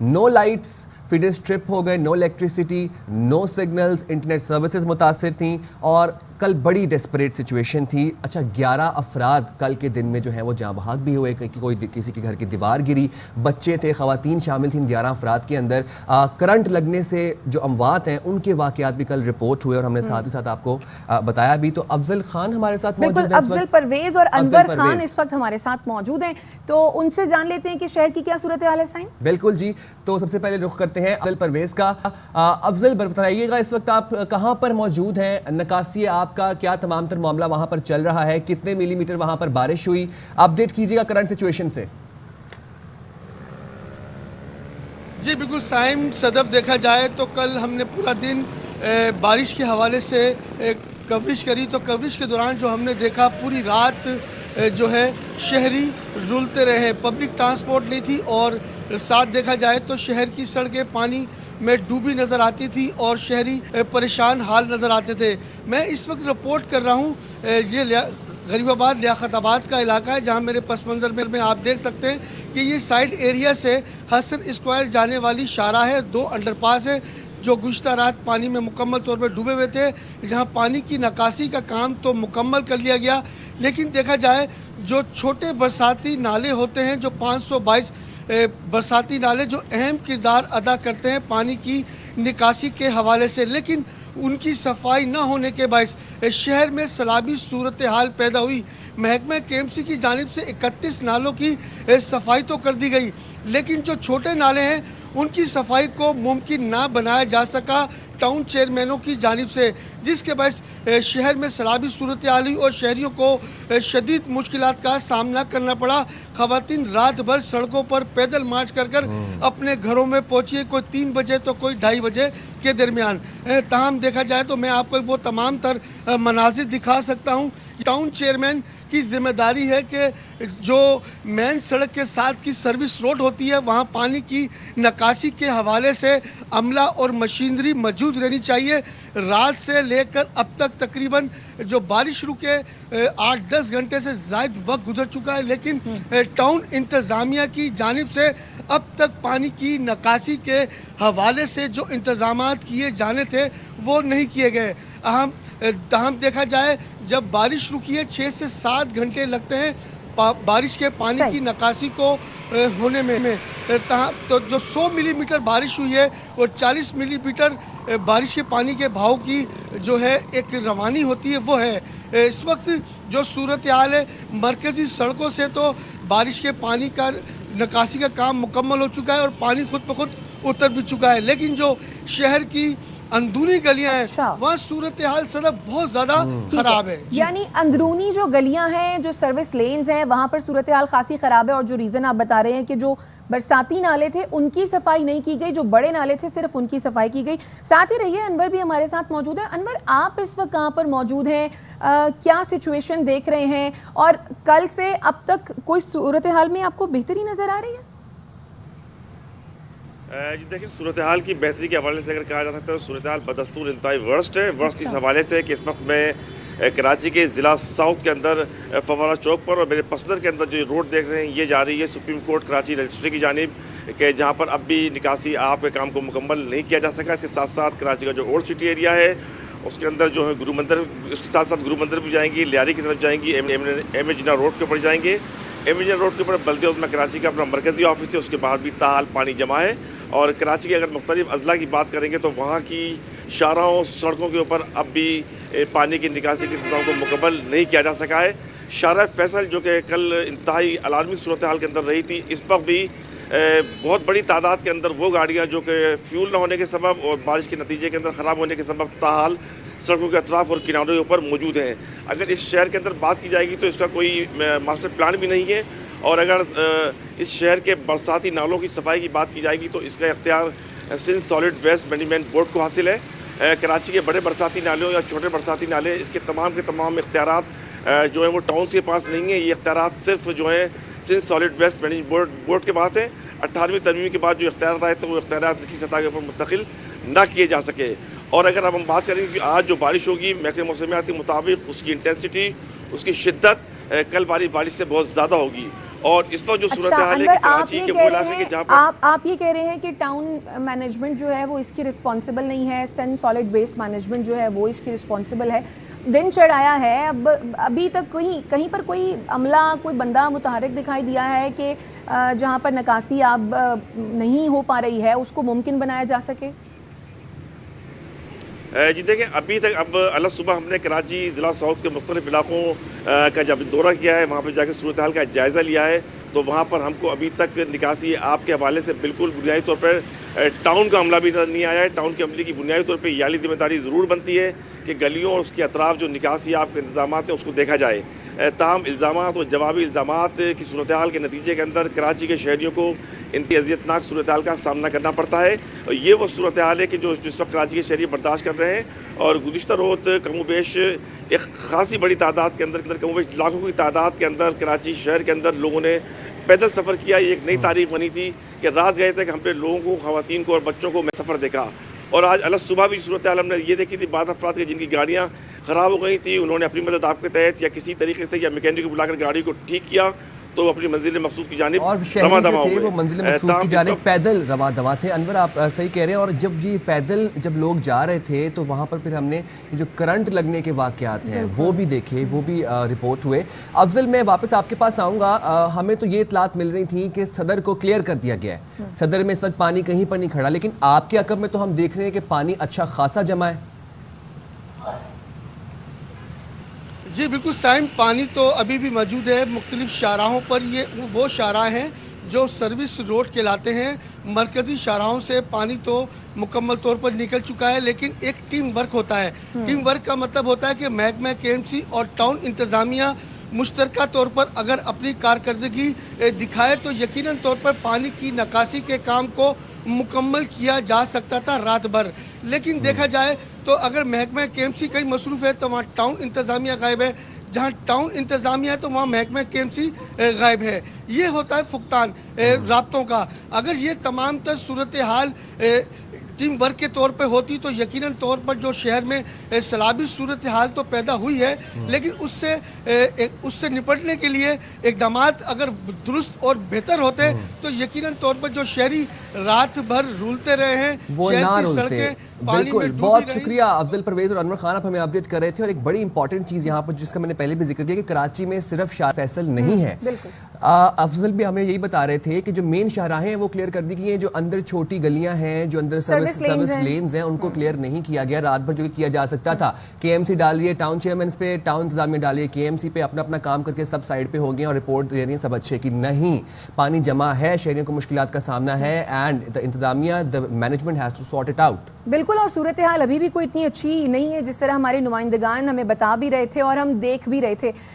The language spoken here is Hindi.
नो लाइट्स, फीडर्स ट्रिप हो गए, no electricity, no signals, internet services मुतासर थी और कल बड़ी डेस्परेट सिचुएशन थी। अच्छा, 11 अफराद कल के दिन में जो है वो जाँ बहक भी हुए, कोई किसी के घर की दीवार गिरी, बच्चे थे, ख़वातीन शामिल थी 11 अफराद के अंदर। करंट लगने से जो अमवात हैं उनके वाक़यात भी कल रिपोर्ट हुए और हमने साथ ही साथ आपको बताया भी। तो अफजल खान हमारे साथ मौजूद हैं, अफजल परवेज और अनवर खान इस वक्त हमारे साथ मौजूद हैं, तो उनसे जान लेते हैं कि शहर की क्या सूरत हाल है। साइन बिल्कुल जी, तो सबसे पहले रुख करते हैं अफजल परवेज का। अफजल बताइएगा इस वक्त आप कहां पर मौजूद हैं, नकासी आपका क्या तमाम तर मामला वहां पर चल रहा है, कितने मिलीमीटर वहां पर बारिश हुई, अपडेट कीजिएगा करंट सिचुएशन से। जी बिल्कुल साइम सदफ, देखा जाए तो कल हमने पूरा दिन बारिश के हवाले से कवरेज करी। तो कवरेज के दौरान जो हमने देखा, पूरी रात जो है शहरी रुलते रहे, पब्लिक ट्रांसपोर्ट नहीं थी और साथ देखा जाए तो शहर की सड़कें पानी में डूबी नज़र आती थी और शहरी परेशान हाल नज़र आते थे। मैं इस वक्त रिपोर्ट कर रहा हूँ, ये गरीबाबाद लियाकताबाद का इलाका है, जहाँ मेरे पस मंज़र में आप देख सकते हैं कि ये साइड एरिया से हसन स्क्वायर जाने वाली शाहराह है। 2 अंडरपास है जो गुज़श्ता रात पानी में मुकम्मल तौर पर डूबे हुए थे, जहाँ पानी की निकासी का काम तो मुकम्मल कर लिया गया, लेकिन देखा जाए जो छोटे बरसाती नाले होते हैं, जो 522 बरसाती नाले जो अहम किरदार अदा करते हैं पानी की निकासी के हवाले से, लेकिन उनकी सफाई न होने के बायस शहर में सैलाबी सूरत हाल पैदा हुई। महकमा केएमसी की जानिब से 31 नालों की सफाई तो कर दी गई, लेकिन जो छोटे नाले हैं उनकी सफाई को मुमकिन ना बनाया जा सका टाउन चेयरमैनों की जानिब से, जिसके बायस शहर में सैलाबी सूरत हाल हुई और शहरियों को शदीद मुश्किलात का सामना करना पड़ा। ख़वातीन रात भर सड़कों पर पैदल मार्च कर अपने घरों में पहुँची, कोई 3 बजे तो कोई 2:30 बजे के दरमियान। ताहम देखा जाए तो मैं आपको वो तमाम तर मनाजिर दिखा सकता हूँ। टाउन चेयरमैन की जिम्मेदारी है कि जो मेन सड़क के साथ की सर्विस रोड होती है, वहाँ पानी की निकासी के हवाले से अमला और मशीनरी मौजूद रहनी चाहिए। रात से लेकर अब तक तकरीबन जो बारिश रुके 8-10 घंटे से ज़ायद वक्त गुजर चुका है, लेकिन टाउन इंतज़ामिया की जानिब से अब तक पानी की निकासी के हवाले से जो इंतज़ामात किए जाने थे वो नहीं किए गए। हम देखा जाए जब बारिश रुकी है 6 से 7 घंटे लगते हैं बारिश के पानी की निकासी को होने में। तो जो 100 मिलीमीटर बारिश हुई है और 40 मिलीमीटर बारिश के पानी के भाव की जो है एक रवानी होती है वो है। इस वक्त जो सूरत हाल है, मरकज़ी सड़कों से तो बारिश के पानी का निकासी का काम मुकम्मल हो चुका है और पानी खुद ब खुद उतर भी चुका है, लेकिन जो शहर की अंदरूनी गलियां हैं वहाँ सूरत हाल सदफ बहुत ज़्यादा ख़राब है। यानी अंदरूनी जो गलियां हैं, जो सर्विस लेन्स हैं, वहाँ पर सूरत हाल खासी ख़राब है। और जो रीज़न आप बता रहे हैं कि जो बरसाती नाले थे उनकी सफाई नहीं की गई, जो बड़े नाले थे सिर्फ उनकी सफाई की गई। साथ ही रहिए, अनवर भी हमारे साथ मौजूद है। अनवर, आप इस वक्त कहाँ पर मौजूद हैं, क्या सिचुएशन देख रहे हैं और कल से अब तक कोई सूरत हाल में आपको बेहतरी नज़र आ रही है? जी देखिए, सूरत हाल की बेहतरी के हवाले से अगर कहा जा सकता है तो सूरत हाल बदस्तूर इंतहाई वर्स्ट है। वर्स्ट इस हवाले से कि इस वक्त में कराची के ज़िला साउथ के अंदर फवारा चौक पर और मेरे पसंदर के अंदर जो रोड देख रहे हैं ये जा रही है सुप्रीम कोर्ट कराची रजिस्ट्री की जानिब, कि जहाँ पर अब भी निकासी आप के काम को मुकम्मल नहीं किया जा सका। इसके साथ साथ कराची का जो ओल्ड सिटी एरिया है उसके अंदर जो है गुरु मंदिर, उसके साथ साथ गुरु मंदिर भी जाएंगी, लियारी की तरफ जाएंगी, एम ए जिन्ना रोड के ऊपर जाएंगे। एम ए जिन्ना रोड के ऊपर बल्दिया उसमें कराची का अपना मरकज़ी ऑफिस है, उसके बाहर भी ताहाल पानी जमा है। और कराची के अगर मुख्तलिफ अजला की बात करेंगे तो वहाँ की शाहराहों सड़कों के ऊपर अब भी पानी की निकासी के इंतज़ाम को मुकम्मल नहीं किया जा सका है। शाहराह फैसल जो कि कल इंतहाई अलार्मिंग सूरत हाल के अंदर रही थी, इस वक्त भी बहुत बड़ी तादाद के अंदर वो गाड़ियाँ जो कि फ्यूल न होने के सबब और बारिश के नतीजे के अंदर ख़राब होने के सबब ताहाल सड़कों के अतराफ़ और किनारों के ऊपर मौजूद हैं। अगर इस शहर के अंदर बात की जाएगी तो इसका कोई मास्टर प्लान भी नहीं है, और अगर इस शहर के बरसाती नालों की सफाई की बात की जाएगी तो इसका इख्तियार Sindh solid waste management board को हासिल है। कराची के बड़े बरसाती नालों या छोटे बरसाती नाले, इसके तमाम के तमाम इख्तियारात जो है वो टाउन के पास नहीं है। ये इख्तियारात सिर्फ जो है Sindh solid waste management board के पास है। 18वीं तरमीम के बाद जो इख्तियारात आए तो वो इख्तियारात निचली सतह के ऊपर मुंतकिल ना किए जा सके। और अगर अब हम बात करेंगे कि आज जो बारिश होगी महकमे मौसमियात के मुताबिक उसकी इंटेंसिटी, उसकी शिद्दत कल बारिश से बहुत ज़्यादा होगी और इस वक्त जो सूरत अच्छा हाल है अनवर, कि कराची के वो इलाके के जहाँ पर आप ये कह रहे हैं कि टाउन मैनेजमेंट जो है वो इसकी रिस्पॉन्सिबल नहीं है, सन सॉलिड वेस्ट मैनेजमेंट जो है वो इसकी रिस्पॉन्सिबल है। दिन चढ़ाया है, अब अभी तक कहीं पर कोई अमला, कोई बंदा मुतहरिक दिखाई दिया है कि जहाँ पर निकासी अब नहीं हो पा रही है उसको मुमकिन बनाया जा सके? जी देखिए, अभी तक अब अल सुबह हमने कराची ज़िला साउथ के मुख्तलिफ इलाकों का जब दौरा किया है, वहाँ पर जाकर सूरत हाल का जायज़ा लिया है, तो वहाँ पर हमको अभी तक निकासी आपके हवाले से बिल्कुल बुनियादी तौर पर टाउन का अमला भी नजर नहीं आया है। टाउन के अमले की बुनियादी तौर पर यह वाली जिम्मेदारी ज़रूर बनती है कि गलियों और उसके अतराफ़ जो निकासी आपके इंतजाम हैं उसको देखा जाए। ताहम इल्ज़ामात और जवाबी इल्ज़ामात की सूरत हाल के नतीजे के अंदर कराची के शहरियों को इंतहाई अज़ियतनाक सूरत हाल का सामना करना पड़ता है। और ये वो सूरत हाल है कि जो जिस वक्त कराची के शहरी बर्दाश्त कर रहे हैं। और गुज़िश्ता रोज़ कमोबेश एक ख़ासी बड़ी तादाद के अंदर कमोबेश लाखों की तादाद के अंदर कराची शहर के अंदर लोगों ने पैदल सफ़र किया। ये एक नई तारीख बनी थी कि रात गए थे कि हमने लोगों को, ख़वातीन को और बच्चों को सफ़र देखा। और आज अलग सुबह भी सूरत हाल हमने ये देखी थी, बाद अफराद की जिनकी गाड़ियाँ ख़राब हो गई थी, उन्होंने अपनी मदद आपके तहत या किसी तरीके से या मैकेनिक को बुलाकर गाड़ी को ठीक किया तो अपनी मंजिल मखसूस की जानिब और शहरी जो थे वो मंजिल मखसूस की जानिब पैदल रवा दवा थे। अनवर, आप सही कह रहे हैं। और जब ये पैदल जब लोग जा रहे थे तो वहाँ पर फिर हमने ये जो करंट लगने के वाक़यात हैं वो भी देखे, वो भी रिपोर्ट हुए। अफजल, मैं वापस आपके पास आऊँगा। हमें तो ये इतलात मिल रही थी कि सदर को क्लियर कर दिया गया है, सदर में इस वक्त पानी कहीं पर नहीं खड़ा, लेकिन आपके अकब में तो हम देख रहे हैं कि पानी अच्छा खासा जमा है। जी बिल्कुल साइम, पानी तो अभी भी मौजूद है मुख्तलिफ शाहराहों पर। ये वो शाहराह हैं जो सर्विस रोड कहलाते हैं। मरकज़ी शाहराहों से पानी तो मुकम्मल तौर पर निकल चुका है, लेकिन एक टीम वर्क होता है। टीम वर्क का मतलब होता है कि महकमा KMC और टाउन इंतज़ामिया मुश्तरका तौर पर अगर अपनी कारकर्दगी दिखाए तो यकीनन तौर पर पानी की निकासी के काम को मुकम्मल किया जा सकता था रात भर। लेकिन देखा जाए तो अगर महकमा KMC कहीं मसरूफ़ है तो वहाँ टाउन इंतज़ामिया गायब है, जहाँ टाउन इंतज़ामिया है तो वहाँ महकमा KMC गायब है। ये होता है फुकतान राब्तों का। अगर ये तमाम तर सूरत हाल टीम वर्क के तौर पे होती तो यकीनन तौर पर जो शहर में सैलाबी सूरत हाल तो पैदा हुई है, लेकिन उससे निपटने के लिए इकदाम अगर दुरुस्त और बेहतर होते तो यकीनन तौर पर जो शहरी रात भर रूलते रहे हैं, वो शहर ना की रूलते। सड़कें पानी बिल्कुल, में बहुत डूबी रही। शुक्रिया अफजल परवेज और अनवर खान, आप हमें अपडेट कर रहे थे। और एक बड़ी इंपॉर्टेंट चीज़ यहाँ पर जिसका मैंने पहले भी जिक्र किया कि कराची में सिर्फ शाह फैसल नहीं है। अफजल भी हमें यही बता रहे थे कि जो मेन शाहराहें हैं वो क्लियर कर दी गई हैं, जो अंदर छोटी गलियां हैं, जो अंदर सर्विस लेन्स हैं, उनको क्लियर नहीं किया गया रात भर, जो कि किया जा सकता था। KMC डाल रही है टाउन चेयरमैन पे, टाउन इंतजामिया डाल रही है KMC पे, अपना अपना काम करके सब साइड पे हो गए और रिपोर्ट दे रही है सब अच्छे की नहीं, पानी जमा है, शहरियों को मुश्किलात का सामना है एंड द इंतजामिया, the management has to sort it out. बिल्कुल, और सूरत हाल अभी भी कोई इतनी अच्छी नहीं है जिस तरह हमारे नुमाइंदगान हमें बता भी रहे थे और हम देख भी रहे थे।